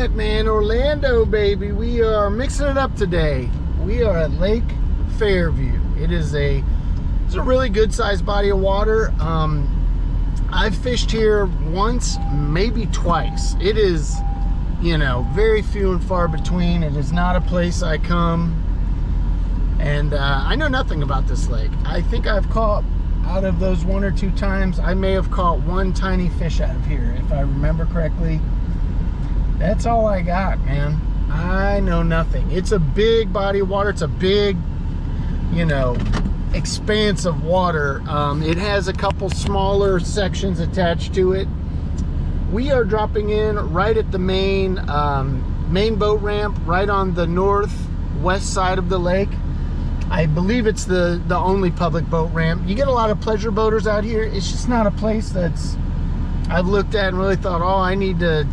it, man. Orlando, baby. We are mixing it up today. We are at Lake Fairview. It's a really good sized body of water. I've fished here once, maybe twice. It is, you know, very few and far between. It is not a place I come. And I know nothing about this lake. I think I've caught, out of those 1 or 2 times, I may have caught one tiny fish out of here, if I remember correctly. That's all I got, man. I know nothing. It's a big body of water. It's a big, you know, expanse of water. It has a couple smaller sections attached to it. We are dropping in right at the main boat ramp, right on the northwest side of the lake. I believe it's the only public boat ramp. You get a lot of pleasure boaters out here. It's just not a place that's I've looked at and really thought, oh, I need to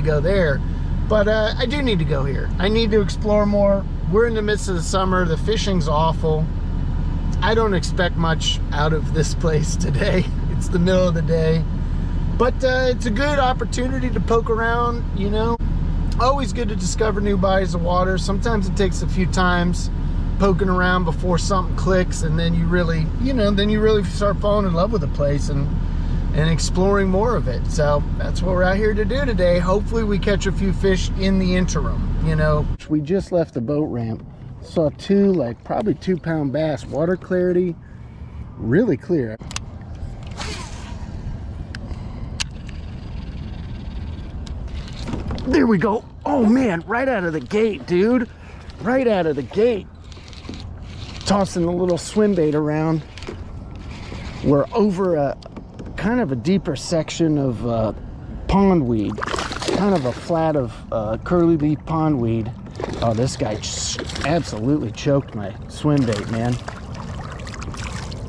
go there. But I do need to go here. I need to explore more. We're in the midst of the summer. The fishing's awful. I don't expect much out of this place today. It's the middle of the day. But it's a good opportunity to poke around, you know. Always good to discover new bodies of water. Sometimes it takes a few times poking around before something clicks, and then you really, you know, then you really start falling in love with the place and exploring more of it. So that's what we're out here to do today. Hopefully we catch a few fish in the interim, you know. We just left the boat ramp. Saw two, like, probably 2-pound bass. Water clarity, really clear. There we go. Oh man, right out of the gate, dude. Right out of the gate. Tossing a little swim bait around. We're over a kind of a deeper section of pondweed, kind of a flat of curly leaf pondweed. Oh, this guy just absolutely choked my swim bait, man.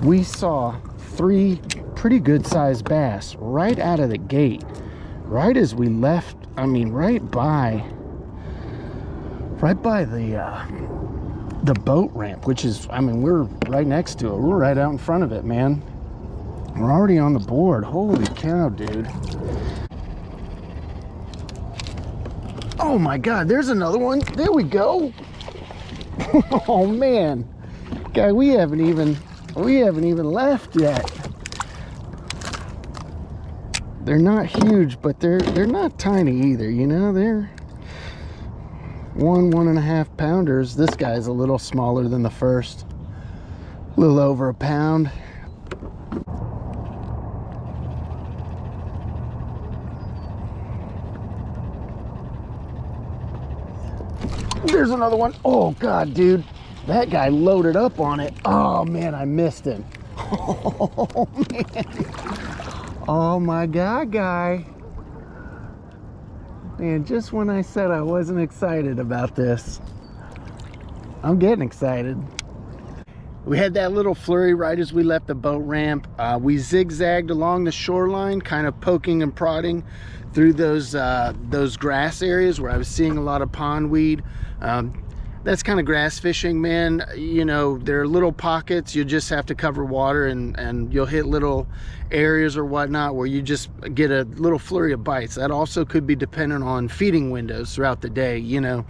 We saw 3 pretty good sized bass right out of the gate, right as we left. I mean, right by the boat ramp, which is, I mean, we're right next to it. We're right out in front of it, man. We're already on the board. Holy cow, dude. Oh my God, there's another one. There we go. Oh man. Guy, we haven't even left yet. They're not huge, but they're not tiny either, you know. They're 1.5 pounders. This guy's a little smaller than the first. A little over a pound. There's another one. Oh God, dude, that guy loaded up on it. Oh man, I missed him. Oh man. Oh my God, guy. Man, just when I said I wasn't excited about this, I'm getting excited. We had that little flurry right as we left the boat ramp. We zigzagged along the shoreline, kind of poking and prodding through those grass areas where I was seeing a lot of pondweed. That's kind of grass fishing, man. You know, there are little pockets. You just have to cover water, and you'll hit little areas or whatnot where you just get a little flurry of bites. That also could be dependent on feeding windows throughout the day. You know,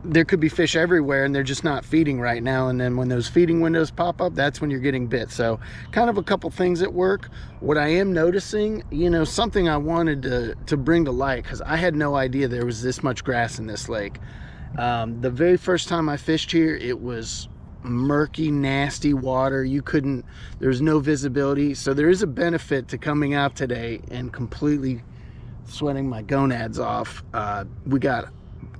there could be fish everywhere and they're just not feeding right now, and then when those feeding windows pop up, that's when you're getting bit. So kind of a couple things at work. What I am noticing, you know, something I wanted to bring to light, because I had no idea there was this much grass in this lake. The very first time I fished here, it was murky, nasty water. There's no visibility. So there is a benefit to coming out today and completely sweating my gonads off. We got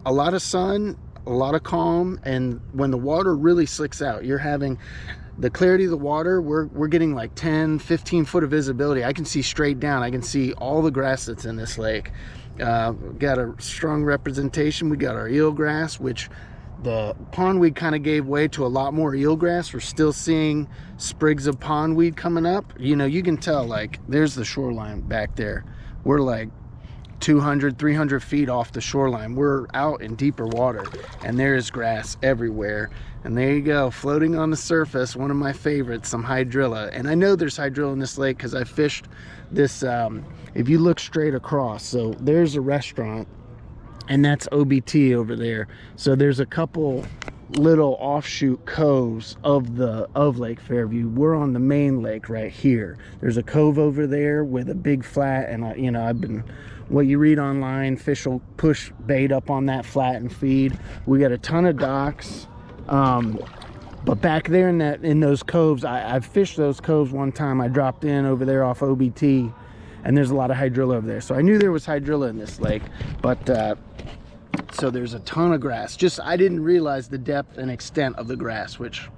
a lot of sun, a lot of calm, and when the water really slicks out, you're having the clarity of the water. We're getting like 10-15 foot of visibility. I can see straight down. I can see all the grass that's in this lake. Got a strong representation. We got our eelgrass, which the pondweed kind of gave way to a lot more eelgrass. We're still seeing sprigs of pondweed coming up. You know, you can tell, like, there's the shoreline back there. We're like 200-300 feet off the shoreline. We're out in deeper water, and there is grass everywhere. And there you go, floating on the surface, one of my favorites, some hydrilla. And I know there's hydrilla in this lake because I fished this, if you look straight across. So there's a restaurant, and that's OBT over there. So there's a couple little offshoot coves of Lake Fairview. We're on the main lake right here. There's a cove over there with a big flat, and you know, I've been, what you read online, fish will push bait up on that flat and feed. We got a ton of docks, but back there in those coves, I've fished those coves one time. I dropped in over there off OBT, and there's a lot of hydrilla over there. So I knew there was hydrilla in this lake, but so there's a ton of grass. Just, I didn't realize the depth and extent of the grass, which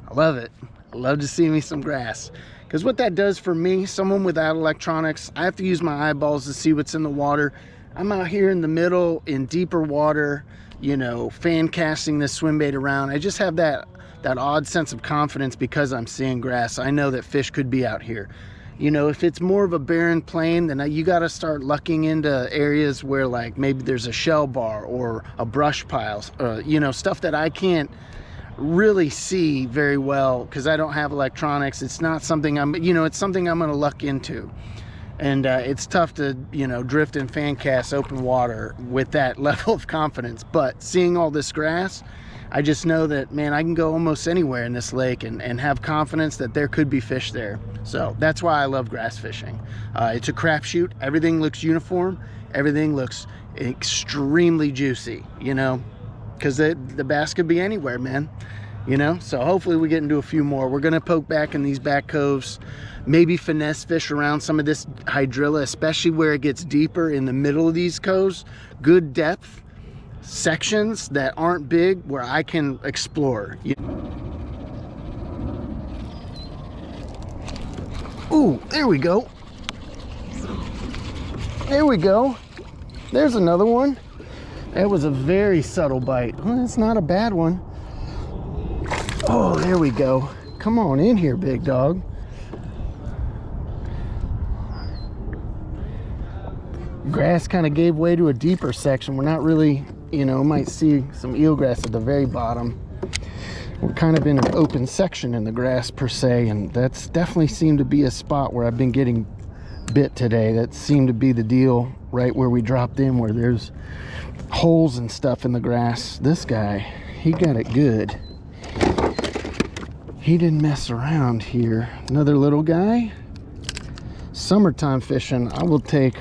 I love it. I love to see me some grass. Because what that does for me, someone without electronics, I have to use my eyeballs to see what's in the water. I'm out here in the middle, in deeper water, you know, fan casting this swim bait around. I just have that odd sense of confidence because I'm seeing grass. I know that fish could be out here. You know, if it's more of a barren plain, then you got to start lucking into areas where, like, maybe there's a shell bar or a brush pile, you know, stuff that I can't really see very well because I don't have electronics. It's not something it's something I'm going to luck into. And it's tough to, you know, drift and fan cast open water with that level of confidence. But seeing all this grass, I just know that, man, I can go almost anywhere in this lake and have confidence that there could be fish there. So that's why I love grass fishing. It's a crapshoot. Everything looks uniform. Everything looks extremely juicy, you know, because the bass could be anywhere, man. You know, so hopefully we get into a few more. We're going to poke back in these back coves, maybe finesse fish around some of this hydrilla, especially where it gets deeper in the middle of these coves. Good depth sections that aren't big where I can explore. Ooh, there we go. There we go. There's another one. That was a very subtle bite. Well, it's not a bad one. Oh, there we go. Come on in here, big dog. Grass kind of gave way to a deeper section. We're not really, you know, might see some eelgrass at the very bottom. We're kind of in an open section in the grass per se, and that's definitely seemed to be a spot where I've been getting bit today. That seemed to be the deal right where we dropped in, where there's holes and stuff in the grass. This guy, he got it good. He didn't mess around here. Another little guy. Summertime fishing, I will take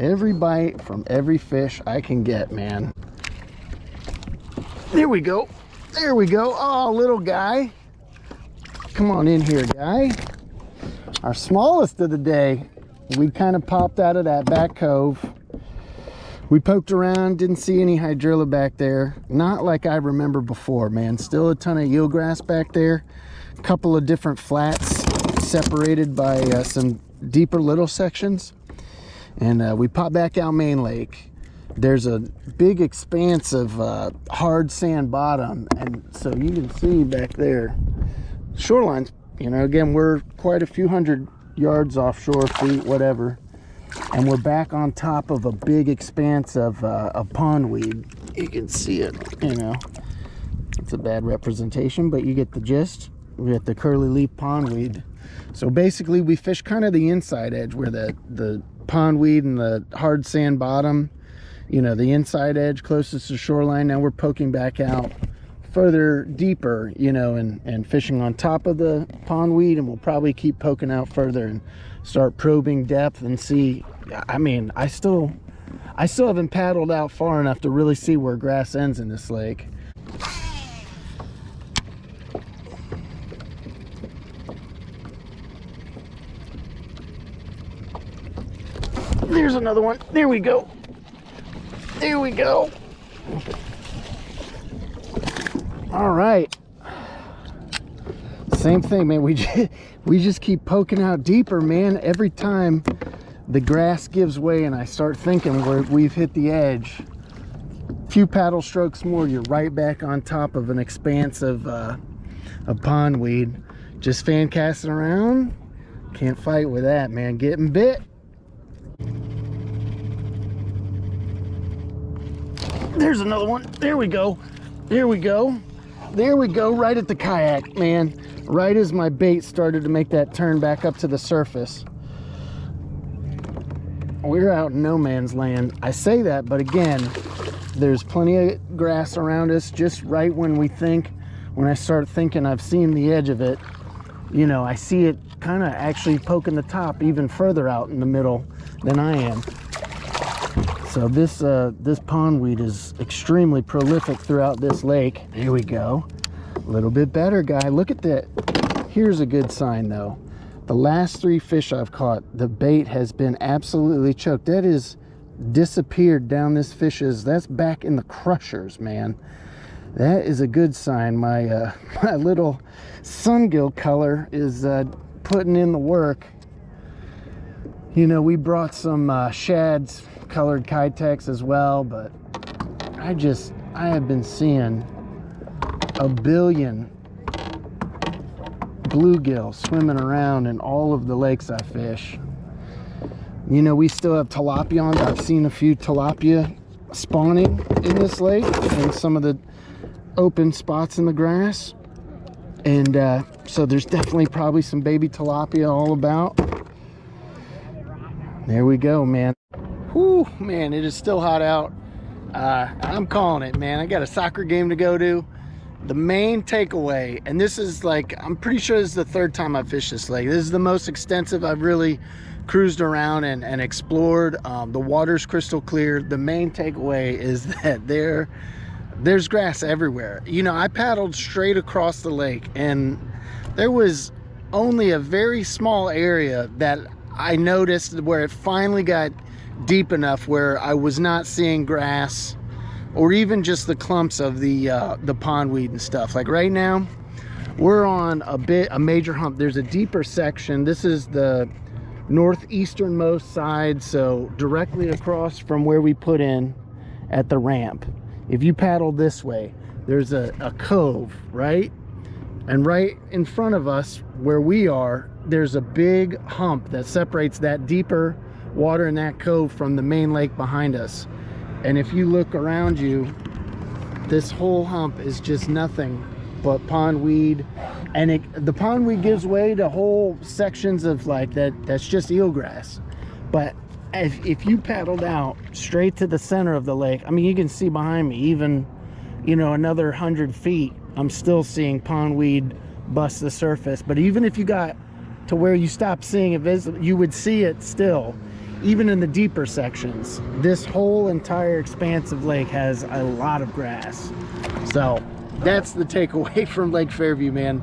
every bite from every fish I can get, man. There we go. There we go. Oh, little guy. Come on in here, guy. Our smallest of the day. We kind of popped out of that back cove. We poked around, didn't see any hydrilla back there. Not like I remember before, man. Still a ton of eelgrass back there. A couple of different flats separated by some deeper little sections. And we popped back out main lake. There's a big expanse of hard sand bottom. And so you can see back there, shoreline's, you know, again, we're quite a few hundred yards offshore, feet, whatever. And we're back on top of a big expanse of pondweed. You can see it, you know. It's a bad representation, but you get the gist. We got the curly leaf pondweed. So basically we fish kind of the inside edge where the pondweed and the hard sand bottom, you know, the inside edge closest to shoreline. Now we're poking back out further deeper, you know, and fishing on top of the pondweed, and we'll probably keep poking out further and start probing depth and see. I mean, I still haven't paddled out far enough to really see where grass ends in this lake. There's another one. There we go. There we go. All right. Same thing, man. We just keep poking out deeper, man. Every time the grass gives way and I start thinking we've hit the edge, a few paddle strokes more, you're right back on top of an expanse of pondweed. Just fan casting around. Can't fight with that, man. Getting bit. There's another one. There we go. There we go. There we go. Right at the kayak, man. Right as my bait started to make that turn back up to the surface. We're out in no man's land. I say that, but again, There's plenty of grass around us. Just right when I start thinking I've seen the edge of it, you know, I see it kind of actually poking the top even further out in the middle than I am. So this pondweed is extremely prolific throughout this lake. Here we go. A little bit better, guy. Look at that. Here's a good sign though. The last 3 fish I've caught, the bait has been absolutely choked. That is disappeared down this fish's. That's back in the crushers, man. That is a good sign. My my little sungill color is putting in the work. You know, we brought some shads, colored Kitex as well, but I have been seeing a billion bluegill swimming around in all of the lakes I fish. You know, we still have tilapia. I've seen a few tilapia spawning in this lake in some of the open spots in the grass, and so there's definitely probably some baby tilapia all about. There we go, man. Whew, man, it is still hot out. I'm calling it, man. I got a soccer game to go to. The main takeaway, and this is like, I'm pretty sure this is the 3rd time I've fished this lake. This is the most extensive I've really cruised around and explored. The water's crystal clear. The main takeaway is that there's grass everywhere. You know, I paddled straight across the lake, and there was only a very small area that I noticed where it finally got deep enough where I was not seeing grass or even just the clumps of the pondweed and stuff. Like right now, we're on a major hump. There's a deeper section. This is the northeasternmost side, so directly across from where we put in at the ramp. If you paddle this way, there's a cove, right? And right in front of us where we are, there's a big hump that separates that deeper water in that cove from the main lake behind us. And if you look around you, this whole hump is just nothing but pondweed, and the pondweed gives way to whole sections of like that's just eelgrass. But if you paddled out straight to the center of the lake, I mean, you can see behind me, even, you know, another 100 feet, I'm still seeing pondweed bust the surface. But even if you got to where you stopped seeing it visible, you would see it still, even in the deeper sections. This whole entire expanse of lake has a lot of grass. So that's the takeaway from Lake Fairview, man.